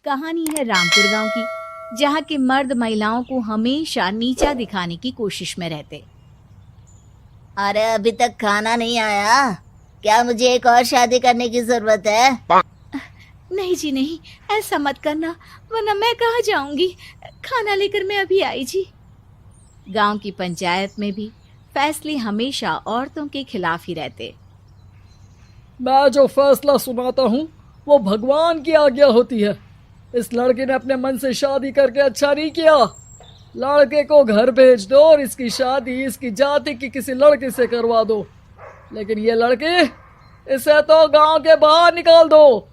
कहानी है रामपुर गांव की, जहां के मर्द महिलाओं को हमेशा नीचा दिखाने की कोशिश में रहते। अरे अभी तक खाना नहीं आया क्या? मुझे एक और शादी करने की जरूरत है। नहीं जी नहीं, ऐसा मत करना, वरना मैं कहाँ जाऊंगी। खाना लेकर मैं अभी आई जी। गांव की पंचायत में भी फैसले हमेशा औरतों के खिलाफ ही रहते। मैं जो फैसला सुनाता हूँ वो भगवान की आज्ञा होती है। इस लड़के ने अपने मन से शादी करके अच्छा नहीं किया। लड़के को घर भेज दो और इसकी शादी इसकी जाति की किसी लड़के से करवा दो, लेकिन ये लड़की, इसे तो गांव के बाहर निकाल दो।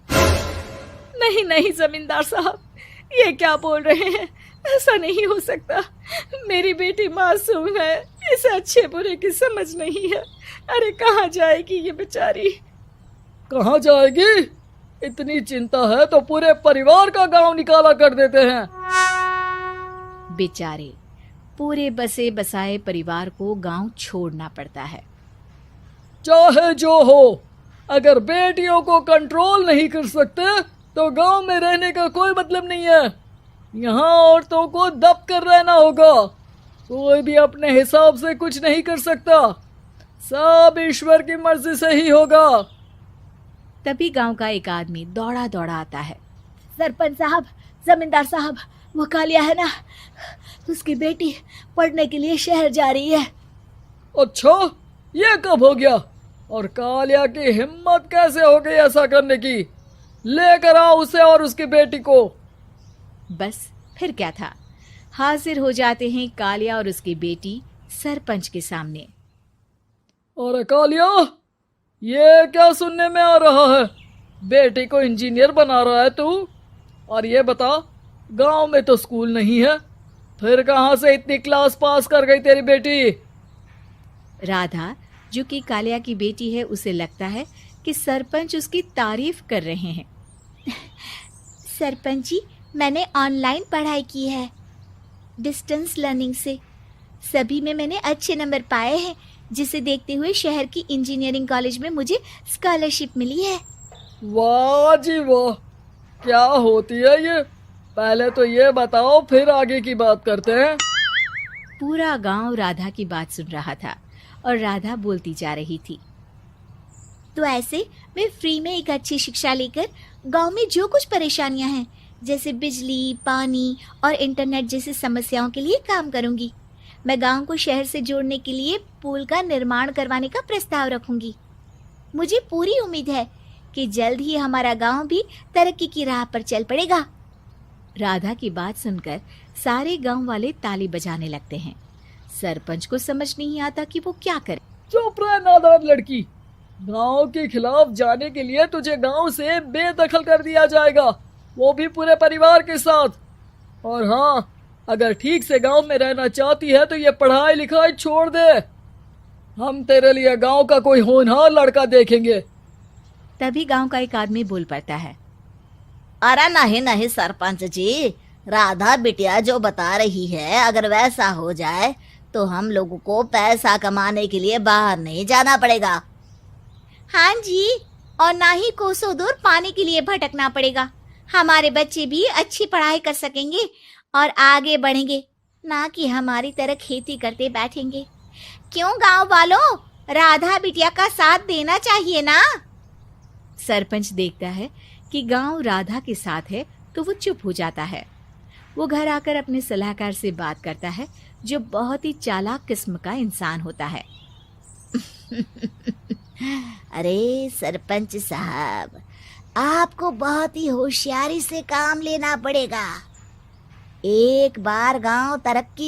नहीं नहीं जमींदार साहब, ये क्या बोल रहे हैं? ऐसा नहीं हो सकता। मेरी बेटी मासूम है, इसे अच्छे बुरे की समझ नहीं है। अरे कहाँ जाएगी ये बेचारी? कहाँ जाएगी? इतनी चिंता है तो पूरे परिवार का गांव निकाला कर देते हैं। बेचारे पूरे बसे बसाए परिवार को गांव छोड़ना पड़ता है। चाहे जो हो, अगर बेटियों को कंट्रोल नहीं कर सकते तो गांव में रहने का कोई मतलब नहीं है। यहाँ औरतों को दब कर रहना होगा। कोई भी अपने हिसाब से कुछ नहीं कर सकता, सब ईश्वर की मर्जी से ही होगा। तभी गांव का एक आदमी दौड़ा दौड़ा आता है। सरपंच साहब, जमींदार साहब, वो कालिया है ना, उसकी बेटी पढ़ने के लिए शहर जा रही है। अच्छा, ये कब हो गया? और कालिया की हिम्मत कैसे हो गई ऐसा करने की? लेकर आओ उसे और उसकी बेटी को। बस फिर क्या था, हाजिर हो जाते हैं कालिया और उसकी बेटी सरपंच के सामने। अरे कालिया, ये क्या सुनने में आ रहा है? बेटी को इंजीनियर बना रहा है तू? और ये बता, गांव में तो स्कूल नहीं है, फिर कहां से इतनी क्लास पास कर गई तेरी बेटी? राधा, जो कि कालिया की बेटी है, उसे लगता है कि सरपंच उसकी तारीफ कर रहे हैं। सरपंच जी, मैंने ऑनलाइन पढ़ाई की है, डिस्टेंस लर्निंग से। सभी में मैंने अच्छे नंबर पाए हैं, जिसे देखते हुए शहर की इंजीनियरिंग कॉलेज में मुझे स्कॉलरशिप मिली है। वाह जी वाह, क्या होती है ये? पहले तो ये बताओ, फिर आगे की बात करते हैं। पूरा गांव राधा की बात सुन रहा था और राधा बोलती जा रही थी। तो ऐसे मैं फ्री में एक अच्छी शिक्षा लेकर गांव में जो कुछ परेशानियां हैं, जैसे बिजली, पानी और इंटरनेट जैसी समस्याओं के लिए काम करूंगी। मैं गांव को शहर से जोड़ने के लिए पुल का निर्माण करवाने का प्रस्ताव रखूंगी। मुझे पूरी उम्मीद है कि जल्द ही हमारा गांव भी तरक्की की राह पर चल पड़ेगा। राधा की बात सुनकर सारे गांव वाले ताली बजाने लगते हैं। सरपंच को समझ नहीं आता कि वो क्या करे। चुप रह नादान लड़की, गांव के खिलाफ जाने के लिए तुझे गांव से बेदखल कर दिया जाएगा, वो भी पूरे परिवार के साथ। और हाँ, अगर ठीक से गांव में रहना चाहती है तो ये पढ़ाई लिखाई छोड़ दे। हम तेरे लिए गांव का कोई होनहार लड़का देखेंगे। तभी गांव का एक आदमी बोल पड़ता है। अरे नहीं नहीं सरपंच जी, राधा बिटिया जो बता रही है, अगर वैसा हो जाए तो हम लोगों को पैसा कमाने के लिए बाहर नहीं जाना पड़ेगा। हाँ जी, और ना ही कोसों दूर पानी के लिए भटकना पड़ेगा। हमारे बच्चे भी अच्छी पढ़ाई कर सकेंगे और आगे बढ़ेंगे, ना कि हमारी तरह खेती करते बैठेंगे। क्यों गांव वालों, राधा बिटिया का साथ देना चाहिए ना। सरपंच देखता है कि गांव राधा के साथ है तो वो चुप हो जाता है। वो घर आकर अपने सलाहकार से बात करता है, जो बहुत ही चालाक किस्म का इंसान होता है। अरे सरपंच साहब, आपको बहुत ही होशियारी से काम लेना पड़ेगा। एक बार गांव तरक्की